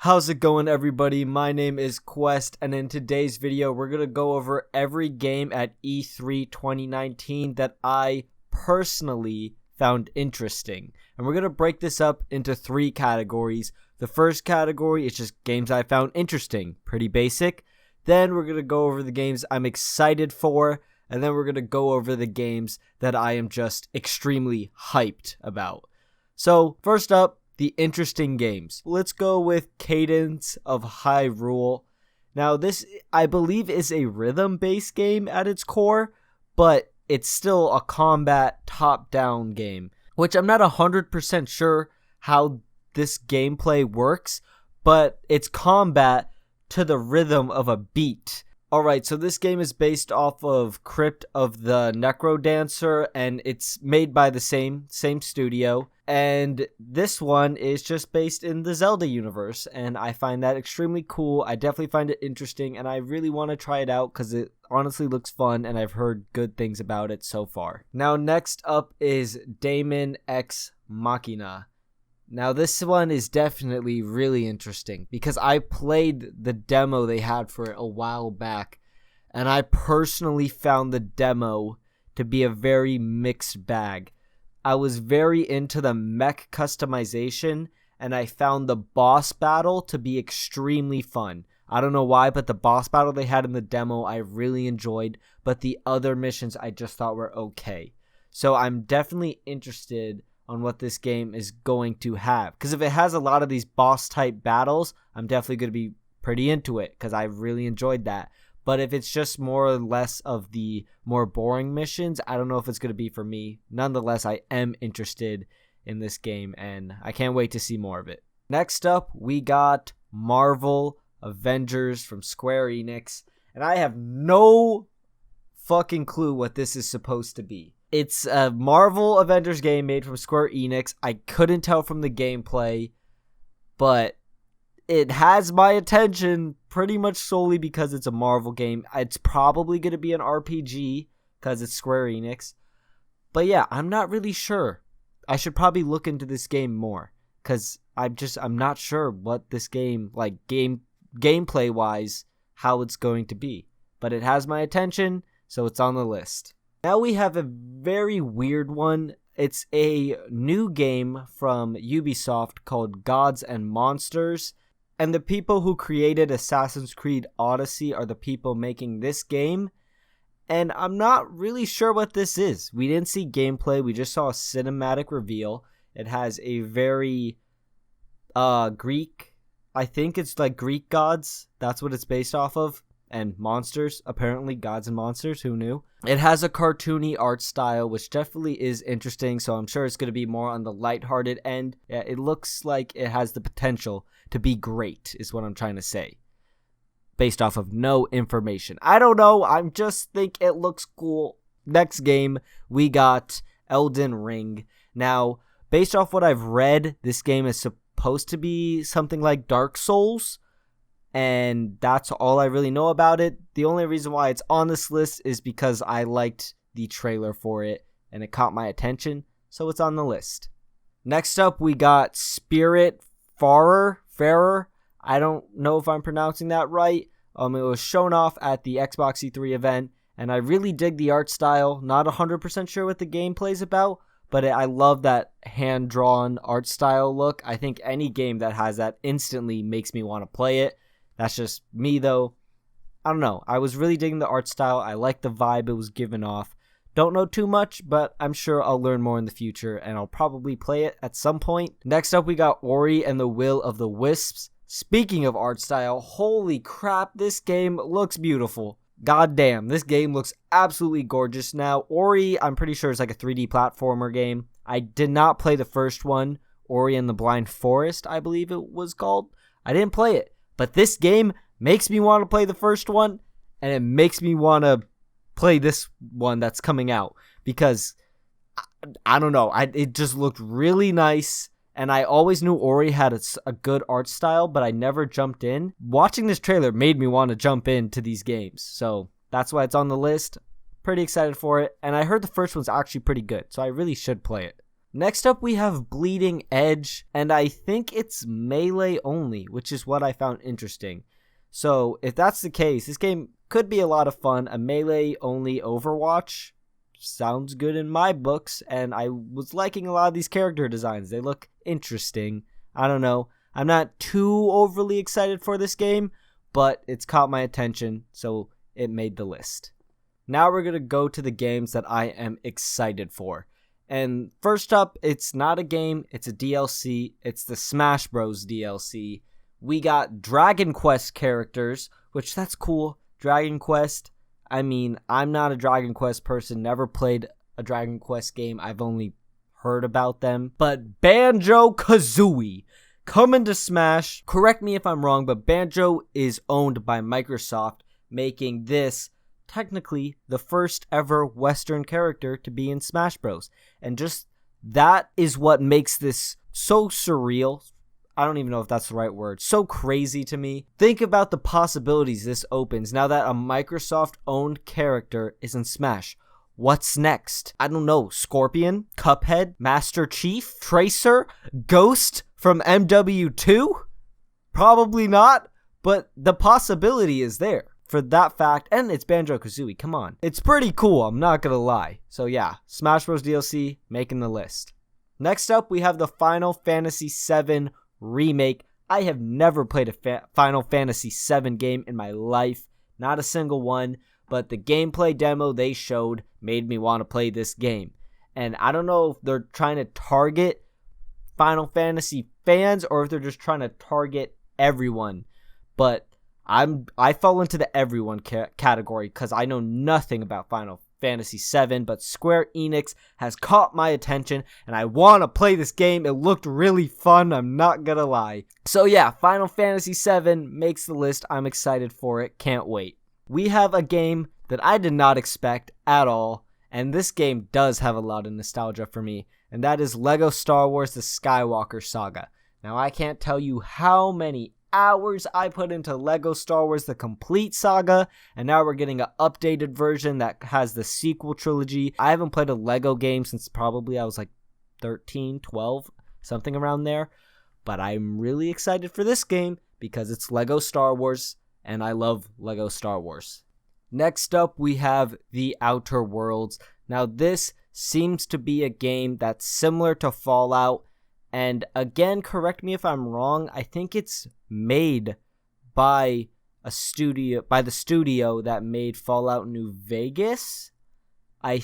How's it going, everybody? My name is Quest, and in today's video we're going to go over every game at E3 2019 that I personally found interesting. And we're going to break this up into three categories. The first category is just games I found interesting, pretty basic. Then we're going to go over the games I'm excited for, and then we're going to go over the games that I am just extremely hyped about. So first up, the interesting games. Let's go with Cadence of Hyrule. Now this, I believe, is a rhythm-based game at its core, but it's still a combat top-down game, which I'm not 100% sure how this gameplay works, but it's combat to the rhythm of a beat. Alright, so this game is based off of Crypt of the Necrodancer, and it's made by the same studio. And this one is just based in the Zelda universe, and I find that extremely cool. I definitely find it interesting, and I really want to try it out because it honestly looks fun, and I've heard good things about it so far. Now, next up is Daemon X Machina. Now, this one is definitely really interesting because I played the demo they had for it a while back, and I personally found the demo to be a very mixed bag. I was very into the mech customization, and I found the boss battle to be extremely fun. I don't know why, but the boss battle they had in the demo I really enjoyed, but the other missions I just thought were okay. So I'm definitely interested on what this game is going to have, because if it has a lot of these boss type battles, I'm definitely going to be pretty into it because I really enjoyed that. But if it's just more or less of the more boring missions, I don't know if it's going to be for me. Nonetheless, I am interested in this game, and I can't wait to see more of it. Next up, we got Marvel Avengers from Square Enix, and I have no fucking clue what this is supposed to be. It's a Marvel Avengers game made from Square Enix. I couldn't tell from the gameplay, but it has my attention pretty much solely because it's a Marvel game. It's probably going to be an RPG because it's Square Enix. But yeah, I'm not really sure. I should probably look into this game more because I'm not sure what this game, like gameplay wise, how it's going to be. But it has my attention, so it's on the list. Now we have a very weird one. It's a new game from Ubisoft called Gods and Monsters. And the people who created Assassin's Creed Odyssey are the people making this game. And I'm not really sure what this is. We didn't see gameplay. We just saw a cinematic reveal. It has a very Greek, I think it's like Greek gods. That's what it's based off of. And monsters, apparently gods and monsters, who knew? It has a cartoony art style, which definitely is interesting, so I'm sure it's going to be more on the lighthearted end. Yeah, it looks like it has the potential to be great, is what I'm trying to say, based off of no information. I don't know, I just think it looks cool. Next game, we got Elden Ring. Now, based off what I've read, this game is supposed to be something like Dark Souls, and that's all I really know about it. The only reason why it's on this list is because I liked the trailer for it, and it caught my attention, so it's on the list. Next up, we got Spiritfarer. I don't know if I'm pronouncing that right. It was shown off at the Xbox E3 event, and I really dig the art style. Not 100% sure what the gameplay's about, but I love that hand-drawn art style look. I think any game that has that instantly makes me want to play it. That's just me, though. I don't know. I was really digging the art style. I like the vibe it was giving off. Don't know too much, but I'm sure I'll learn more in the future, and I'll probably play it at some point. Next up, we got Ori and the Will of the Wisps. Speaking of art style, holy crap, this game looks beautiful. God damn, this game looks absolutely gorgeous. Now, Ori, I'm pretty sure it's like a 3D platformer game. I did not play the first one, Ori and the Blind Forest, I believe it was called. I didn't play it. But this game makes me want to play the first one, and it makes me want to play this one that's coming out. Because, I don't know, it just looked really nice, and I always knew Ori had a good art style, but I never jumped in. Watching this trailer made me want to jump into these games, so that's why it's on the list. Pretty excited for it, and I heard the first one's actually pretty good, so I really should play it. Next up, we have Bleeding Edge, and I think it's melee only, which is what I found interesting. So if that's the case, this game could be a lot of fun. A melee only Overwatch sounds good in my books, and I was liking a lot of these character designs. They look interesting. I don't know. I'm not too overly excited for this game, but it's caught my attention, so it made the list. Now we're going to go to the games that I am excited for. And first up, it's not a game, it's a DLC. It's the Smash Bros. DLC. We got Dragon Quest characters, which that's cool. Dragon Quest, I mean, I'm not a Dragon Quest person, never played a Dragon Quest game. I've only heard about them. But Banjo-Kazooie coming to Smash. Correct me if I'm wrong, but Banjo is owned by Microsoft, making this technically the first ever Western character to be in Smash Bros. And just that is what makes this so surreal. I don't even know if that's the right word. So crazy to me. Think about the possibilities this opens now that a Microsoft-owned character is in Smash. What's next? I don't know. Scorpion? Cuphead? Master Chief? Tracer? Ghost from MW2? Probably not, but the possibility is there for that fact, and it's Banjo-Kazooie. Come on. It's pretty cool, I'm not gonna lie. So yeah, Smash Bros. DLC making the list. Next up, we have the Final Fantasy VII Remake. I have never played a Final Fantasy VII game in my life, not a single one, but the gameplay demo they showed made me want to play this game. And I don't know if they're trying to target Final Fantasy fans or if they're just trying to target everyone, but I fall into the everyone category because I know nothing about Final Fantasy VII, but Square Enix has caught my attention and I want to play this game. It looked really fun, I'm not gonna lie. So yeah, Final Fantasy VII makes the list. I'm excited for it, can't wait. We have a game that I did not expect at all, and this game does have a lot of nostalgia for me, and that is LEGO Star Wars The Skywalker Saga. Now I can't tell you how many hours I put into LEGO Star Wars The Complete Saga, and now we're getting an updated version that has the sequel trilogy. I haven't played a LEGO game since probably I was like 13, 12, something around there, but I'm really excited for this game because it's LEGO Star Wars, and I love LEGO Star Wars. Next up, we have The Outer Worlds. Now this seems to be a game that's similar to Fallout, and again, correct me if I'm wrong, I think it's made by the studio that made Fallout New Vegas. I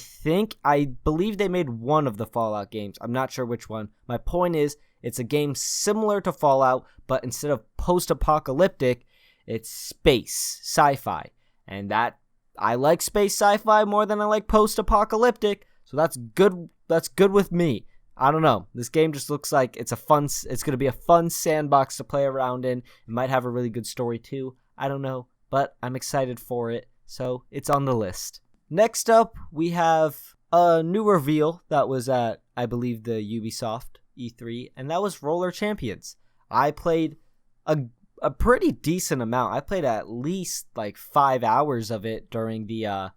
believe they made one of the Fallout games. I'm not sure which one. My point is, it's a game similar to Fallout, but instead of post-apocalyptic, it's space, sci-fi. And that, I like space sci-fi more than I like post-apocalyptic, so that's good with me. I don't know. This game just looks like it's going to be a fun sandbox to play around in. It might have a really good story too. I don't know, but I'm excited for it, so it's on the list. Next up, we have a new reveal that was at, I believe, the Ubisoft E3, and that was Roller Champions. I played a pretty decent amount. I played at least like 5 hours of it during the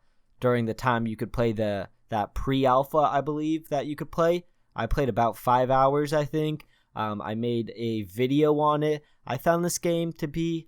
time you could play that pre-alpha, I believe, that you could play. I played about 5 hours, I think. I made a video on it. I found this game to be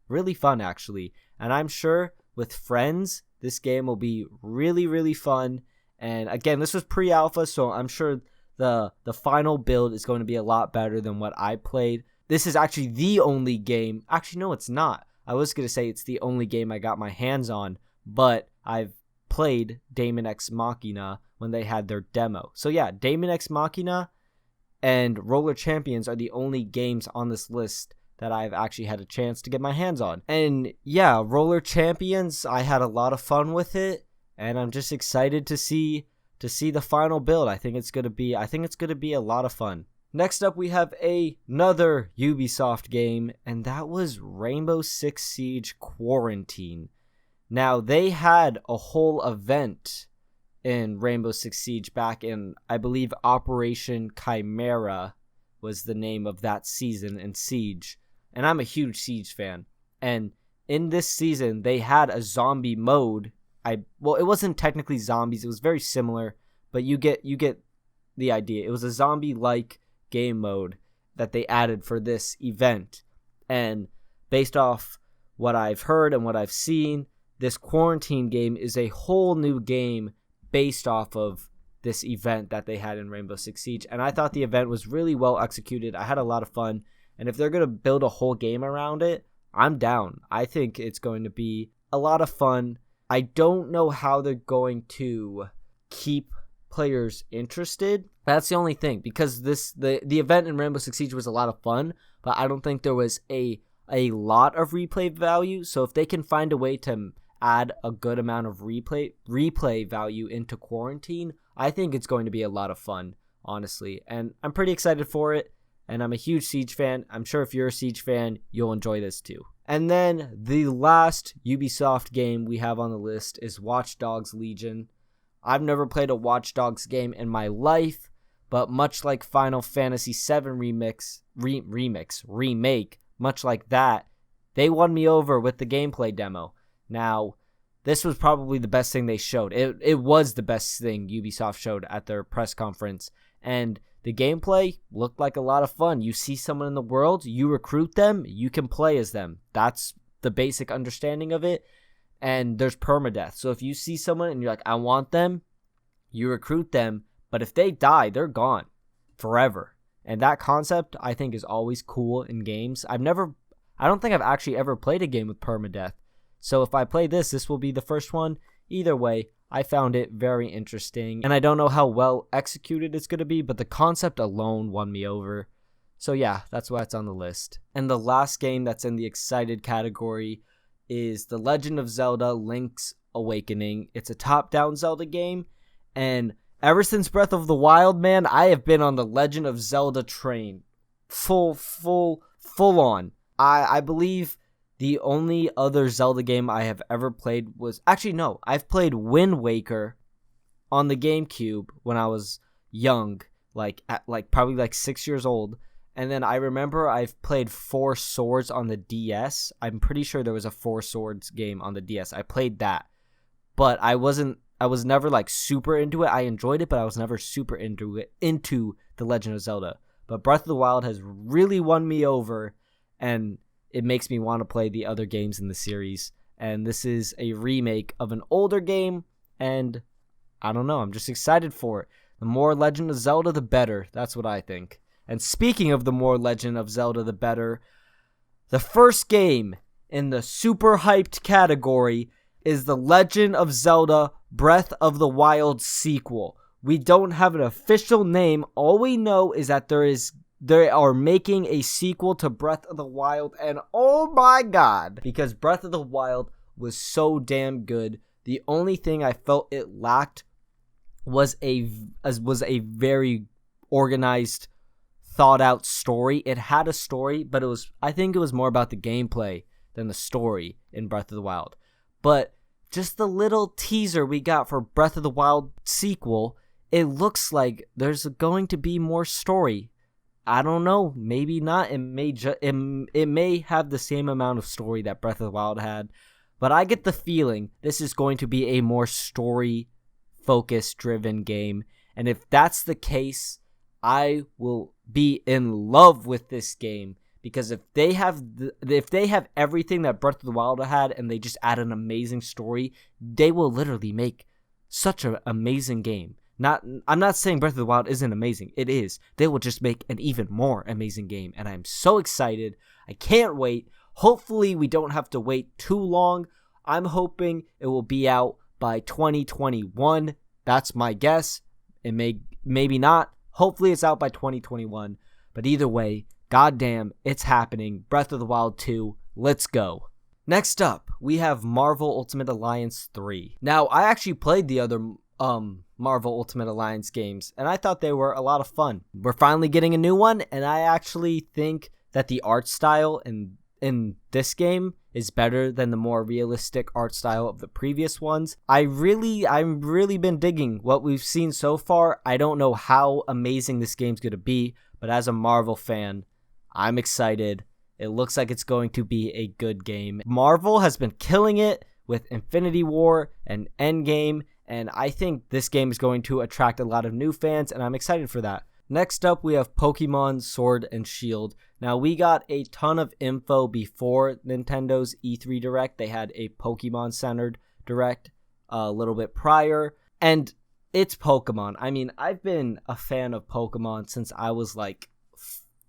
really fun, actually. And I'm sure with friends, this game will be really, really fun. And again, this was pre-alpha, so I'm sure the final build is going to be a lot better than what I played. This is actually the only game. Actually, no, it's not. I was going to say it's the only game I got my hands on, but I've played Daemon X Machina when they had their demo. So yeah, Daemon X Machina and Roller Champions are the only games on this list that I've actually had a chance to get my hands on. And yeah, Roller Champions, I had a lot of fun with it, and I'm just excited to see the final build. I think it's going to be a lot of fun. Next up, we have another Ubisoft game, and that was Rainbow Six Siege Quarantine. Now, they had a whole event in Rainbow Six Siege back in, I believe, Operation Chimera was the name of that season in Siege. And I'm a huge Siege fan. And in this season, they had a zombie mode. Well, it wasn't technically zombies. It was very similar, but you get the idea. It was a zombie-like game mode that they added for this event. And based off what I've heard and what I've seen, this quarantine game is a whole new game based off of this event that they had in Rainbow Six Siege. And I thought the event was really well executed. I had a lot of fun. And if they're going to build a whole game around it, I'm down. I think it's going to be a lot of fun. I don't know how they're going to keep players interested. That's the only thing, because the event in Rainbow Six Siege was a lot of fun, but I don't think there was a lot of replay value. So if they can find a way to add a good amount of replay value into quarantine, I think it's going to be a lot of fun, honestly. And I'm pretty excited for it, and I'm a huge Siege fan. I'm sure if you're a Siege fan, you'll enjoy this too. And then the last Ubisoft game we have on the list is Watch Dogs Legion. I've never played a Watch Dogs game in my life, but much like Final Fantasy VII remake, much like that, they won me over with the gameplay demo. Now, this was probably the best thing they showed. It was the best thing Ubisoft showed at their press conference. And the gameplay looked like a lot of fun. You see someone in the world, you recruit them, you can play as them. That's the basic understanding of it. And there's permadeath. So if you see someone and you're like, I want them, you recruit them. But if they die, they're gone forever. And that concept, I think, is always cool in games. I don't think I've actually ever played a game with permadeath. So if I play this will be the first one. Either way, I found it very interesting. And I don't know how well executed it's going to be, but the concept alone won me over. So yeah, that's why it's on the list. And the last game that's in the excited category is The Legend of Zelda Link's Awakening. It's a top-down Zelda game, and ever since Breath of the Wild, man, I have been on the Legend of Zelda train. Full on. I believe the only other Zelda game I have ever played was... Actually, no. I've played Wind Waker on the GameCube when I was young. Probably 6 years old. And then I remember I've played Four Swords on the DS. I'm pretty sure there was a Four Swords game on the DS. I played that. But I was never super into it. I enjoyed it, but I was never super into The Legend of Zelda. But Breath of the Wild has really won me over, and it makes me want to play the other games in the series. And this is a remake of an older game, and I don't know, I'm just excited for it. The more Legend of Zelda, the better. That's what I think. And speaking of the more Legend of Zelda, the better, the first game in the super hyped category is The Legend of Zelda Breath of the Wild sequel. We don't have an official name. All we know is that they are making a sequel to Breath of the Wild, and oh my god, because Breath of the Wild was so damn good. The only thing I felt it lacked was a very organized, thought out story. It had a story, but I think it was more about the gameplay than the story in Breath of the Wild. But just the little teaser we got for Breath of the Wild sequel, it looks like there's going to be more story. I don't know, maybe not. It may have the same amount of story that Breath of the Wild had, but I get the feeling this is going to be a more story focus driven game. And if that's the case, I will be in love with this game, because if they have everything that Breath of the Wild had and they just add an amazing story, they will literally make such an amazing game. I'm not saying Breath of the Wild isn't amazing. It is. They will just make an even more amazing game, and I'm so excited. I can't wait. Hopefully we don't have to wait too long. I'm hoping it will be out by 2021. That's my guess. It maybe not. Hopefully it's out by 2021. But either way, goddamn, it's happening. Breath of the Wild 2. Let's go. Next up, we have Marvel Ultimate Alliance 3. Now, I actually played the other Marvel Ultimate Alliance games, and I thought they were a lot of fun. We're finally getting a new one, and I actually think that the art style in this game is better than the more realistic art style of the previous ones. I've really been digging what we've seen so far. I don't know how amazing this game's going to be, but as a Marvel fan, I'm excited. It looks like it's going to be a good game. Marvel has been killing it with Infinity War and Endgame, And I think this game is going to attract a lot of new fans, and I'm excited for that. Next up, we have Pokemon Sword and Shield. Now, we got a ton of info before Nintendo's E3 Direct. They had a Pokemon-centered Direct a little bit prior, and it's Pokemon. I mean, I've been a fan of Pokemon since I was like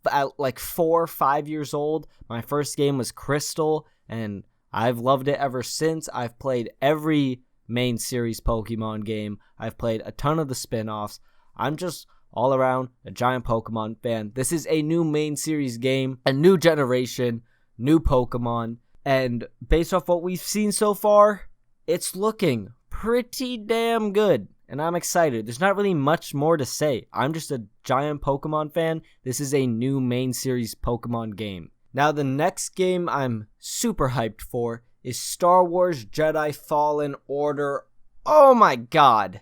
4 or 5 years old. My first game was Crystal, and I've loved it ever since. I've played every main series Pokemon game. I've played a ton of the spin-offs. I'm just all around a giant Pokemon fan. This is a new main series game, a new generation, new Pokemon, and based off what we've seen so far, it's looking pretty damn good, and I'm excited. There's not really much more to say. I'm just a giant Pokemon fan. This is a new main series Pokemon game. Now, the next game I'm super hyped for is Star Wars Jedi Fallen Order. Oh my god.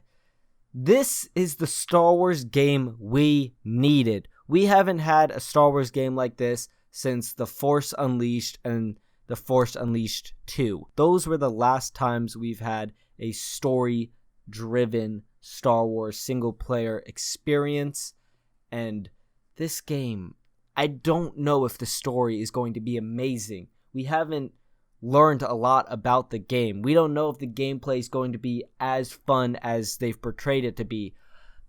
This is the Star Wars game we needed. We haven't had a Star Wars game like this since The Force Unleashed and The Force Unleashed 2. Those were the last times we've had a story-driven Star Wars single-player experience. And this game, I don't know if the story is going to be amazing. We haven't learned a lot about the game. We don't know if the gameplay is going to be as fun as they've portrayed it to be.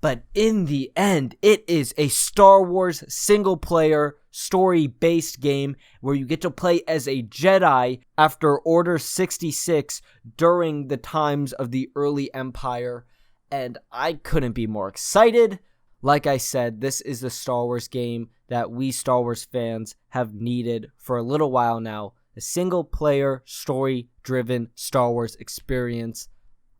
But in the end, it is a Star Wars single-player, story-based game where you get to play as a Jedi after Order 66 during the times of the early Empire. And I couldn't be more excited. Like I said, this is the Star Wars game that we Star Wars fans have needed for a little while now. A single-player, story-driven Star Wars experience.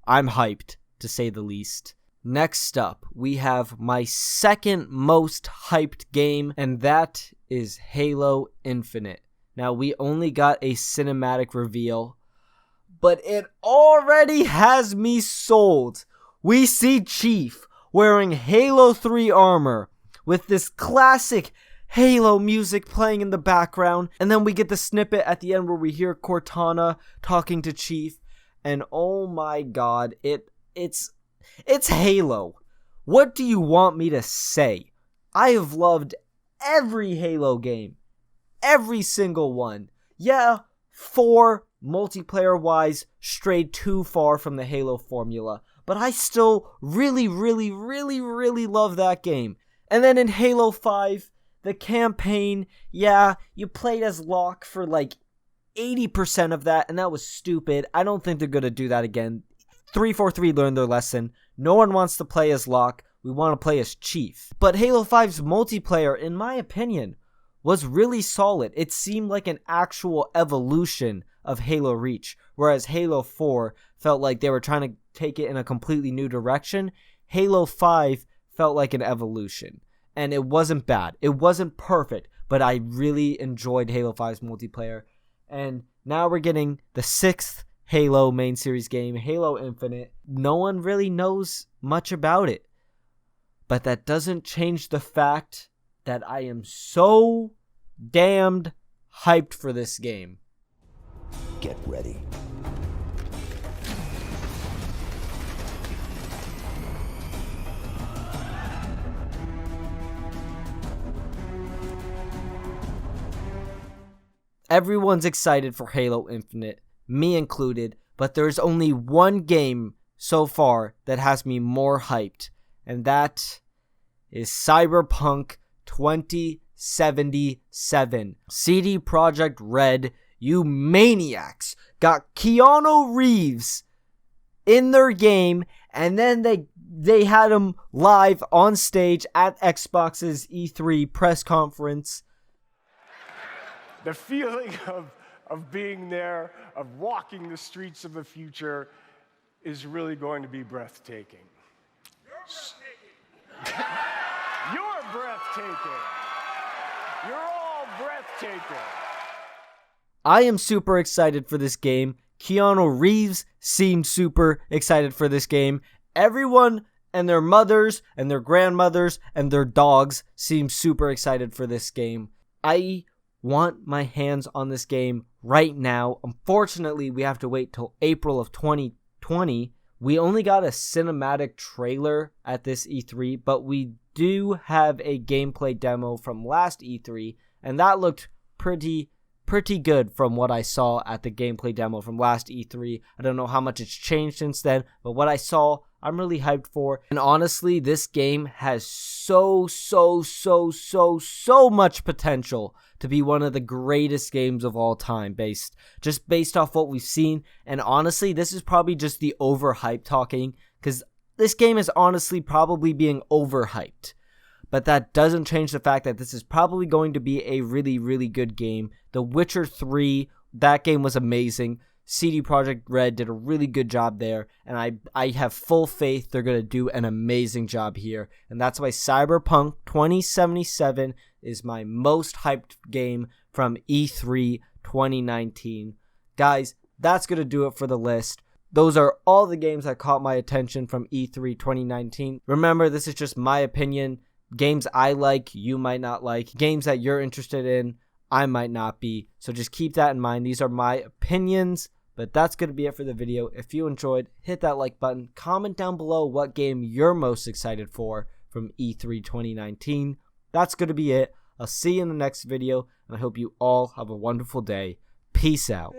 I'm hyped, to say the least. Next up, we have my second most hyped game, and that is Halo Infinite. Now, we only got a cinematic reveal, but it already has me sold. We see Chief wearing Halo 3 armor with this classic Halo music playing in the background, and then we get the snippet at the end where we hear Cortana talking to Chief, and oh my god, it's Halo. What do you want me to say? I have loved every Halo game, every single one. Yeah, 4 multiplayer-wise strayed too far from the Halo formula, but I still really love that game. And then in Halo 5, the campaign, yeah, you played as Locke for like 80% of that, and that was stupid. I don't think they're going to do that again. 343 learned their lesson. No one wants to play as Locke. We want to play as Chief. But Halo 5's multiplayer, in my opinion, was really solid. It seemed like an actual evolution of Halo Reach, whereas Halo 4 felt like they were trying to take it in a completely new direction. Halo 5 felt like an evolution. And it wasn't bad. It wasn't perfect, but I really enjoyed Halo 5's multiplayer. And now we're getting the 6th Halo main series game, Halo Infinite. No one really knows much about it. But that doesn't change the fact that I am so damned hyped for this game. Get ready. Everyone's excited for Halo Infinite, me included, but there's only one game so far that has me more hyped, and that is Cyberpunk 2077. CD Projekt Red, you maniacs, got Keanu Reeves in their game, and then they had him live on stage at Xbox's E3 press conference. The feeling of being there, of walking the streets of the future, is really going to be breathtaking. You're breathtaking. You're all breathtaking. I am super excited for this game. Keanu Reeves seemed super excited for this game. Everyone and their mothers and their grandmothers and their dogs seem super excited for this game. I want my hands on this game right now. Unfortunately, we have to wait till April of 2020, We only got a cinematic trailer at this E3, but we do have a gameplay demo from last E3, and that looked pretty good from what I saw at the gameplay demo from last E3. I don't know how much it's changed since then, but what I saw, I'm really hyped for. And honestly, this game has so much potential to be one of the greatest games of all time, based off what we've seen. And honestly, this is probably just the overhype talking, because this game is honestly probably being overhyped. But that doesn't change the fact that this is probably going to be a really good game. The Witcher 3, that game was amazing. CD Projekt Red did a really good job there, and I have full faith they're going to do an amazing job here. And that's why Cyberpunk 2077 is my most hyped game from E3 2019. Guys, that's going to do it for the list. Those are all the games that caught my attention from E3 2019. Remember, this is just my opinion. Games I like, you might not like. Games that you're interested in, I might not be. So just keep that in mind. These are my opinions, but that's going to be it for the video. If you enjoyed, hit that like button. Comment down below what game you're most excited for from E3 2019. That's going to be it. I'll see you in the next video, and I hope you all have a wonderful day. Peace out.